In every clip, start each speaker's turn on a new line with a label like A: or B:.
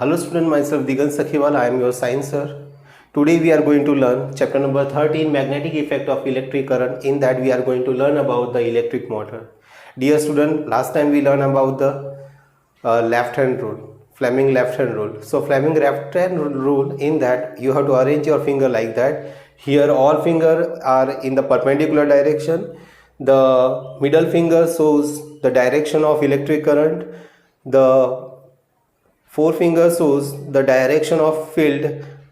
A: Hello student, myself Digan Sakhiwal, I am your science sir. Today we are going to learn chapter number 13, magnetic effect of electric current. In that we are going to learn about the electric motor. Dear student, last time we learned about the left hand rule, Fleming left hand rule. So Fleming left hand rule, in that you have to arrange your finger like that. Here all fingers are in the perpendicular direction. The middle finger shows the direction of electric current. The forefinger shows the direction of field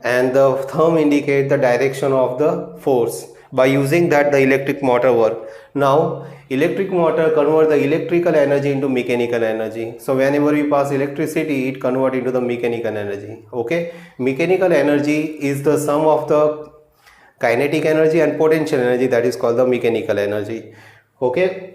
A: and the thumb indicate the direction of the force. By using that, the electric motor work. Now electric motor convert the electrical energy into mechanical energy. So whenever we pass electricity, it convert into the mechanical energy. Okay, mechanical energy is the sum of the kinetic energy and potential energy, that is called the mechanical energy. Okay,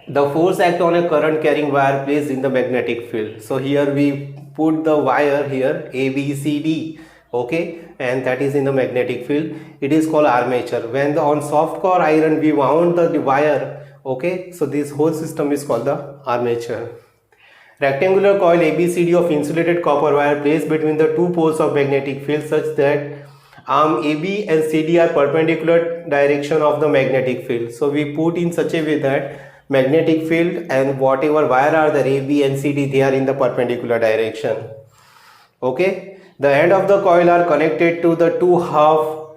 A: the force act on a current carrying wire placed in the magnetic field. So here we put the wire here A, B, C, D, okay, and that is in the magnetic field. It is called armature. When on soft core iron we wound the wire, okay, so this whole system is called the armature. Rectangular coil ABCD of insulated copper wire placed between the two poles of magnetic field such that arm AB and CD are perpendicular direction of the magnetic field. So we put in such a way that magnetic field and whatever wire are there, AB and CD, they are in the perpendicular direction. Okay, the end of the coil are connected to the two half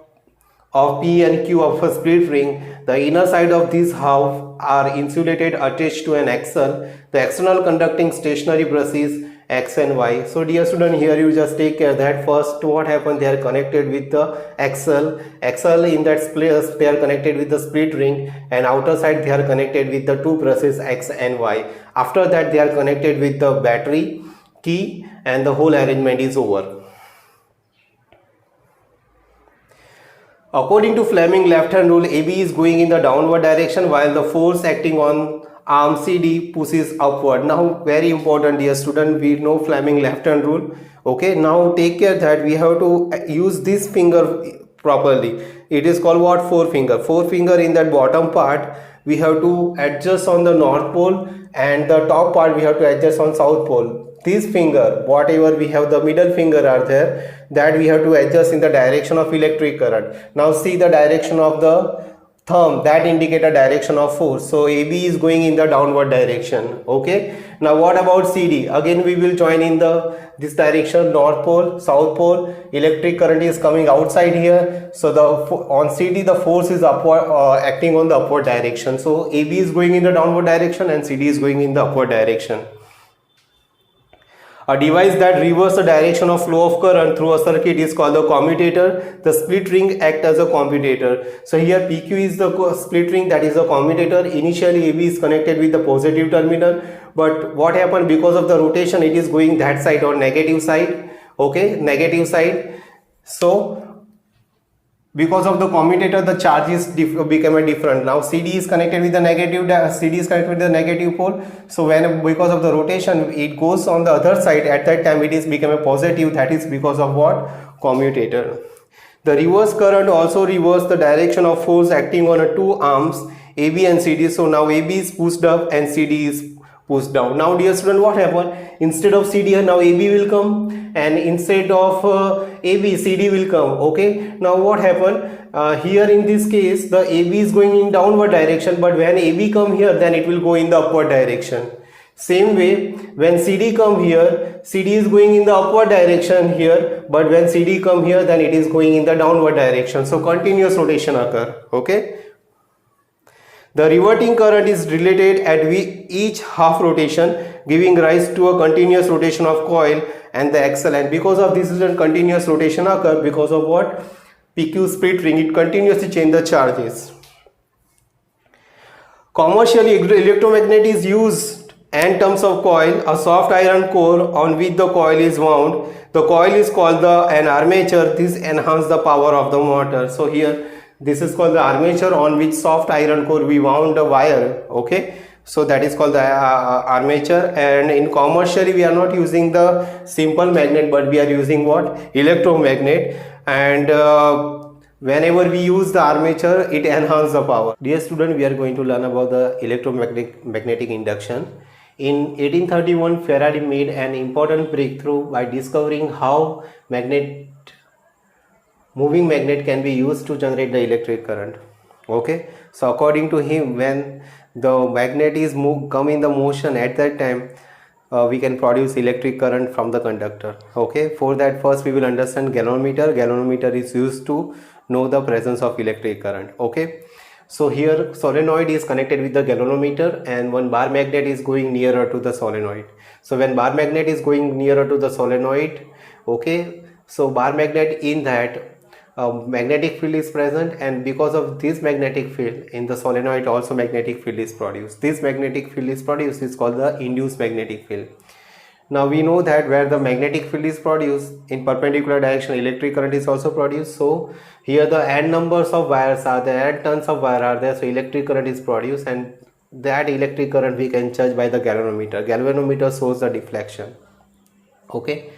A: of P and Q of a split ring. The inner side of these half are insulated attached to an axle. The external conducting stationary brushes X and Y. So dear student, here you just take care that first what happened, they are connected with the axle in that place they are connected with the split ring, and outer side they are connected with the two brushes X and Y. After that they are connected with the battery key and the whole arrangement is over. According to Fleming left hand rule, AB is going in the downward direction while the force acting on arm CD pushes upward. Now very important dear student, we know Fleming left hand rule. Okay, now take care that we have to use this finger properly. It is called what? Forefinger in that bottom part we have to adjust on the north pole, and the top part we have to adjust on south pole. This finger, whatever we have, the middle finger are there, that we have to adjust in the direction of electric current. Now see the direction of the thumb, that indicate a direction of force. So AB is going in the downward direction. Okay, now what about CD? Again we will join in this direction, north pole, south pole. Electric current is coming outside here, so on CD the force is upward, acting on the upward direction. So AB is going in the downward direction and CD is going in the upward direction. A device that reverses the direction of flow of current through a circuit is called the commutator. The split ring acts as a commutator. So here PQ is the split ring, that is a commutator. Initially AB is connected with the positive terminal, but what happened, because of the rotation it is going that side or negative side. Okay, negative side. So because of the commutator the charge is become a different. Now CD is connected with the negative pole, so when because of the rotation it goes on the other side, at that time it is become a positive, that is because of what? Commutator. The reverse current also reverse the direction of force acting on two arms AB and CD. So now AB is pushed up and CD is pushed down. Now dear student, what happened, instead of CD now AB will come, and instead of AB CD will come. Okay, now what happened, here in this case the AB is going in downward direction, but when AB come here then it will go in the upward direction. Same way when CD come here, CD is going in the upward direction here, but when CD come here then it is going in the downward direction. So continuous rotation occur. Okay, the reverting current is related at each half rotation, giving rise to a continuous rotation of coil and the axle, and because of this reason continuous rotation occur, because of what? PQ split ring, it continuously change the charges. Commercially electromagnet is used in terms of coil, a soft iron core on which the coil is wound. The coil is called an armature. This enhances the power of the motor. So here this is called the armature on which soft iron core we wound the wire. Okay, so that is called the armature. And in commercially we are not using the simple magnet, but we are using what? Electromagnet. And whenever we use the armature it enhances the power. Dear student, we are going to learn about the electromagnetic induction. In 1831, Faraday made an important breakthrough by discovering how moving magnet can be used to generate the electric current. Okay, so according to him, when the magnet is come in the motion, at that time we can produce electric current from the conductor. Okay, for that first we will understand galvanometer. Galvanometer is used to know the presence of electric current. Okay, so here solenoid is connected with the galvanometer and one bar magnet is going nearer to the solenoid. So when bar magnet is going nearer to the solenoid, okay, so bar magnet, in that magnetic field is present, and because of this magnetic field in the solenoid also magnetic field is produced. This magnetic field is produced is called the induced magnetic field. Now we know that where the magnetic field is produced in perpendicular direction, electric current is also produced. So here the n numbers of wires are there, n turns of wire are there, so electric current is produced, and that electric current we can judge by the galvanometer. Galvanometer shows the deflection. Okay.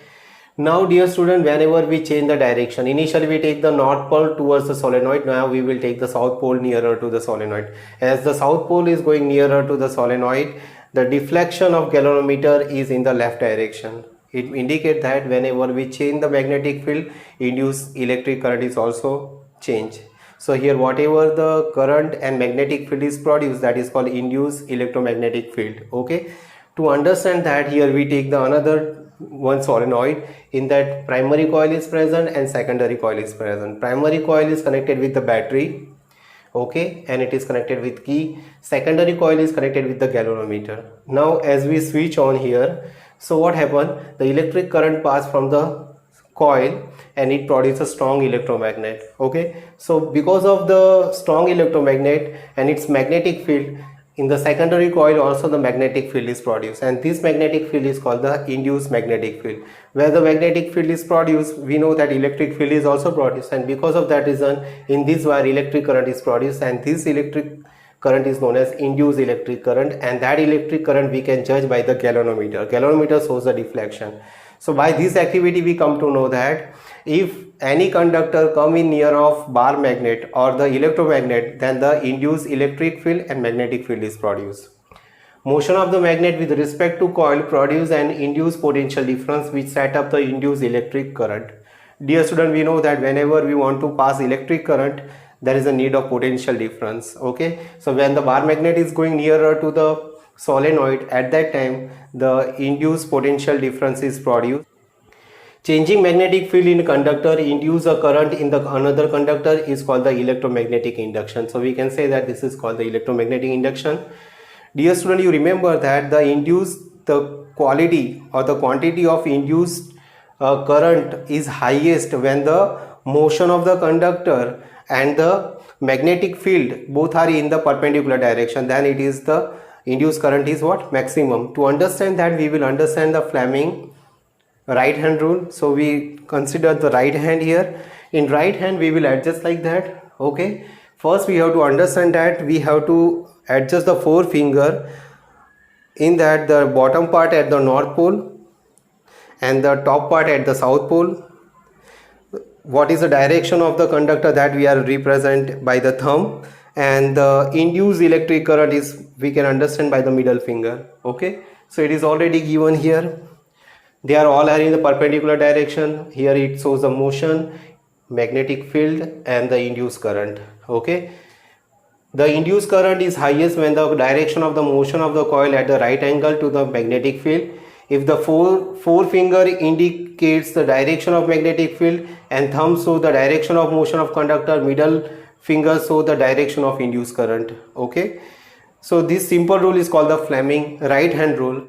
A: Now dear student, whenever we change the direction, initially we take the north pole towards the solenoid, now we will take the south pole nearer to the solenoid. As the south pole is going nearer to the solenoid, the deflection of galvanometer is in the left direction. It indicates that whenever we change the magnetic field, induced electric current is also changed. So here whatever the current and magnetic field is produced, that is called induced electromagnetic field. Okay, to understand that, here we take the another one solenoid. In that primary coil is present and secondary coil is present. Primary coil is connected with the battery, okay, and it is connected with key. Secondary coil is connected with the galvanometer. Now as we switch on here, so what happened, the electric current pass from the coil and it produces a strong electromagnet. Okay, so because of the strong electromagnet and its magnetic field, in the secondary coil also the magnetic field is produced, and this magnetic field is called the induced magnetic field. Where the magnetic field is produced, we know that electric field is also produced, and because of that reason in this wire electric current is produced, and this electric current is known as induced electric current, and that electric current we can judge by the galvanometer. Galvanometer shows the deflection. So by this activity we come to know that if any conductor come in near of bar magnet or the electromagnet, then the induced electric field and magnetic field is produced. Motion of the magnet with respect to coil produce an induced potential difference which set up the induced electric current. Dear student, we know that whenever we want to pass electric current, there is a need of potential difference. Okay, so when the bar magnet is going nearer to the solenoid, at that time the induced potential difference is produced. Changing magnetic field in a conductor induce a current in the another conductor is called the electromagnetic induction. So we can say that this is called the electromagnetic induction. Dear student, you remember that the quality or the quantity of induced current is highest when the motion of the conductor and the magnetic field both are in the perpendicular direction. Then it is the induced current is what? Maximum. To understand that, we will understand the Fleming right hand rule. So we consider the right hand here. In right hand we will adjust like that. Okay, first we have to understand that we have to adjust the forefinger in that the bottom part at the north pole and the top part at the south pole. What is the direction of the conductor, that we are represent by the thumb, and the induced electric current is we can understand by the middle finger. Okay, so it is already given here. They are all in the perpendicular direction. Here it shows the motion, magnetic field and the induced current. Okay, the induced current is highest when the direction of the motion of the coil at the right angle to the magnetic field. If the forefinger indicates the direction of magnetic field and thumb show the direction of motion of conductor, middle finger show the direction of induced current. Okay, so this simple rule is called the Fleming right hand rule.